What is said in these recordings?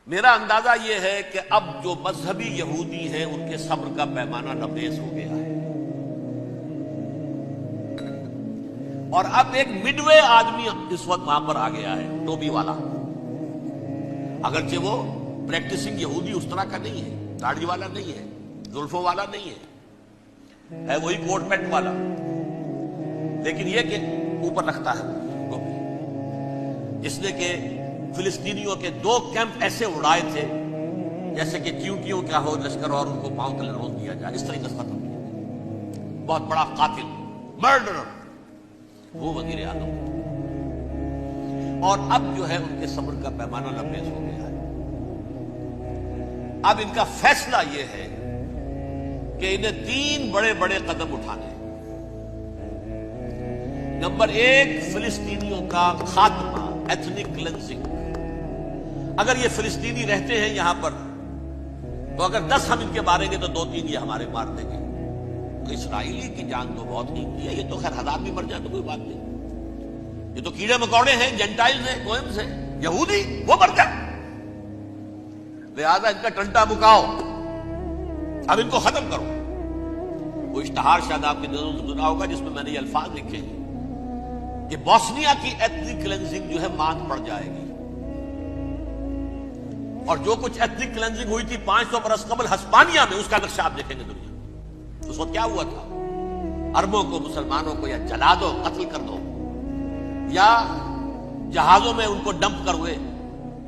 میرا اندازہ یہ ہے کہ اب جو مذہبی یہودی ہیں ان کے صبر کا پیمانہ لبریز ہو گیا ہے، اور اب ایک مڈ وے آدمی اس وقت وہاں پر آ گیا ہے، ٹوبی والا۔ اگرچہ وہ پریکٹسنگ یہودی اس طرح کا نہیں ہے، داڑھی والا نہیں ہے، زلفوں والا نہیں ہے وہی کوٹ پینٹ والا، لیکن یہ کہ اوپر رکھتا ہے ٹوپی، جس نے کہ فلسطینیوں کے 2 کیمپ ایسے اڑائے تھے جیسے کہ چیونٹیوں کیا ہو لشکر اور ان کو پاؤں تلے روک دیا جائے، اس طریقے سے ختم کیا۔ بہت بڑا قاتل، مرڈرر وہ وزیر اعظم، اور اب جو ہے ان کے صبر کا پیمانہ لبریز ہو گیا ہے۔ اب ان کا فیصلہ یہ ہے کہ انہیں 3 بڑے بڑے قدم اٹھانے ہیں۔ نمبر 1، فلسطینیوں کا خاتمہ، ایتھنک کلینزنگ۔ اگر یہ فلسطینی رہتے ہیں یہاں پر تو اگر 10 ہم ان کے ماریں گے تو 2-3 یہ ہمارے مار دیں گے۔ تو اسرائیلی کی جان تو بہت قیمتی ہے، یہ تو خیر 1000 بھی مر جائے تو کوئی بات نہیں، یہ تو کیڑے مکوڑے ہیں، جینٹائلز ہیں، گوئمز ہیں، یہودی وہ مر جائے، لہذا ان کا ٹنٹا مکاؤ، اب ان کو ختم کرو۔ وہ اشتہار شاید آپ کی نظروں سے گزرا ہوگا جس میں میں نے یہ الفاظ لکھے ہیں کہ بوسنیا کی ایتھنک کلینزنگ جو ہے مات پڑ جائے گی، اور جو کچھ ایتھنک کلینزنگ ہوئی تھی 500 برس قبل ہسپانیہ میں، اس کا نقشہ آپ دیکھیں گے دنیا۔ اس وقت کیا ہوا تھا؟ عربوں کو، مسلمانوں کو یا جلا دو، قتل کر دو، یا جہازوں میں ان کو ڈمپ کر ہوئے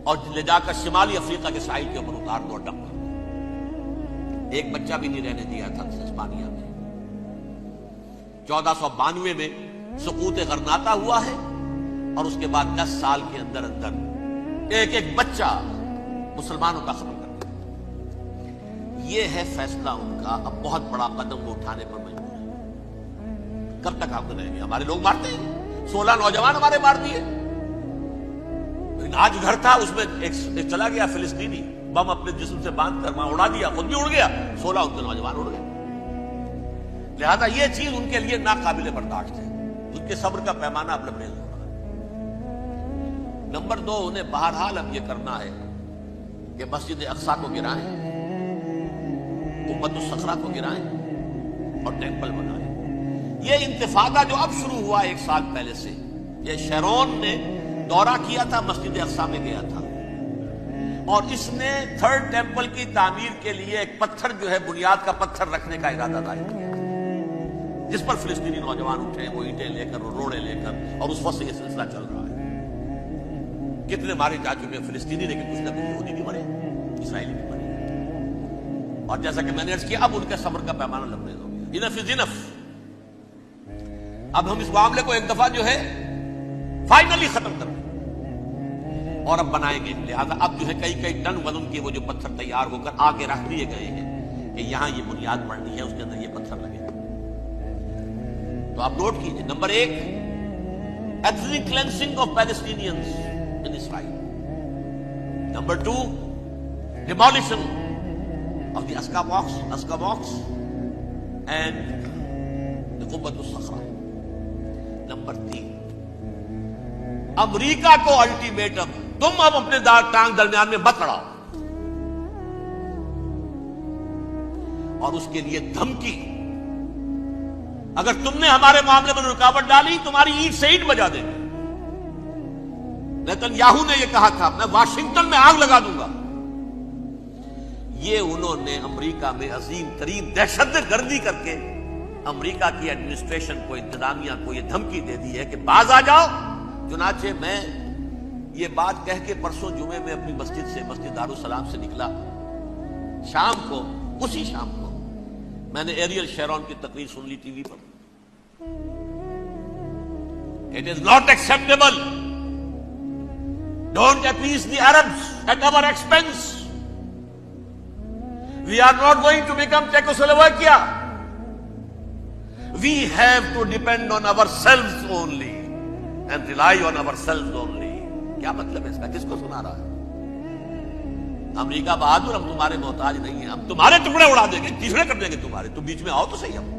اور لے جا کر شمالی افریقہ کے ساحل کے اوپر اتار دو اور ڈمپ کر دو۔ ایک بچہ بھی نہیں رہنے دیا تھا ہسپانیہ میں۔ 1492 میں سقوط غرناطہ ہوا ہے، اور اس کے بعد 10 سال کے اندر اندر ایک بچہ مسلمانوں کا ختم کر دیا۔ یہ ہے فیصلہ ان کا۔ اب بہت بڑا قدم وہ اٹھانے پر مجبور ہے۔ کب تک آپ رہیں گے؟ ہمارے لوگ مارتے ہیں، 16 نوجوان ہمارے مار دیے۔ آج گھر تھا، اس میں ایک چلا گیا فلسطینی، بم اپنے جسم سے باندھ کر وہاں اڑا دیا، خود بھی اڑ گیا، 16 ان کے نوجوان اڑ گئے۔ لہذا یہ چیز ان کے لیے ناقابل برداشت ہے، ان کے صبر کا پیمانہ اب لبریز ہو رہا ہے۔ نمبر 2، انہیں بہرحال اب یہ کرنا ہے کہ مسجد اقصی کو گرائیں، قبۃ الصخرہ کو گرائیں اور ٹیمپل بنائیں۔ یہ انتفاضہ جو اب شروع ہوا 1 سال پہلے سے، یہ شیرون نے دورہ کیا تھا، مسجد اقصی میں گیا تھا، اور اس نے 3rd ٹیمپل کی تعمیر کے لیے ایک پتھر جو ہے بنیاد کا پتھر رکھنے کا ارادہ ظاہر کیا، جس پر فلسطینی نوجوان اٹھے، وہ اینٹیں لے کر، وہ روڑے لے کر، اور اس وقت سے یہ سلسلہ چل رہا ہے۔ کتنے مارے جا چکے ہیں فلسطینی، لیکن کچھ نہ کچھ یہودی بھی مرے، اسرائیلی بھی مرے، اور جیسا کہ میں نے عرض کیا اب ان کے صبر کا پیمانہ لبریز ہو گیا۔ انف از انف۔ اب ہم اس معاملے کو ایک دفعہ جو ہے فائنلی ختم کر دیں اور اب بنائیں گے۔ لہذا اب جو ہے کئی ٹن وزن کے وہ جو پتھر تیار ہو کر آگے رکھ دیے گئے ہیں کہ یہاں یہ بنیاد پڑنی ہے، اس کے اندر یہ پتھر لگے گا۔ تو آپ نوٹ کیجئے، number 1، ethnic cleansing of Palestinians in Israel. Number 2, demolition of the Aqsa mosque and the Qubbat al-Sakhra. Number 3، امریکہ کو الٹیمیٹم، تم اب اپنے ٹانگ درمیان میں مت لڑاؤ، اور اس کے لیے دھمکی، اگر تم نے ہمارے معاملے میں رکاوٹ ڈالی تمہاری اینٹ سے اینٹ بجا دیں گے۔ نیتن یاہو نے یہ کہا تھا، میں واشنگٹن میں آگ لگا دوں گا۔ یہ انہوں نے امریکہ میں عظیم ترین دہشت گردی کر کے امریکہ کی ایڈمنسٹریشن کو، انتظامیہ کو یہ دھمکی دے دی ہے کہ باز آ جاؤ۔ چنانچہ میں یہ بات کہہ کے پرسوں جمعے میں اپنی مسجد دارالسلام سے نکلا، شام کو، اسی شام کو میں نے ایریل شیرون کی تقریر سن لی T V per. It is not acceptable. Don't appease the Arabs at our expense. We are not going to become Czechoslovakia. We have to depend on ourselves only and rely on ourselves only. کیا مطلب ہے اس کا؟ کس کو سنا رہا ہے؟ امریکہ بہادر، ہم تمہارے محتاج نہیں ہیں، ہم تمہارے ٹکڑے اڑا دیں گے، تیسرے کر دیں گے تمہارے، تم بیچ میں آؤ تو صحیح۔ ہم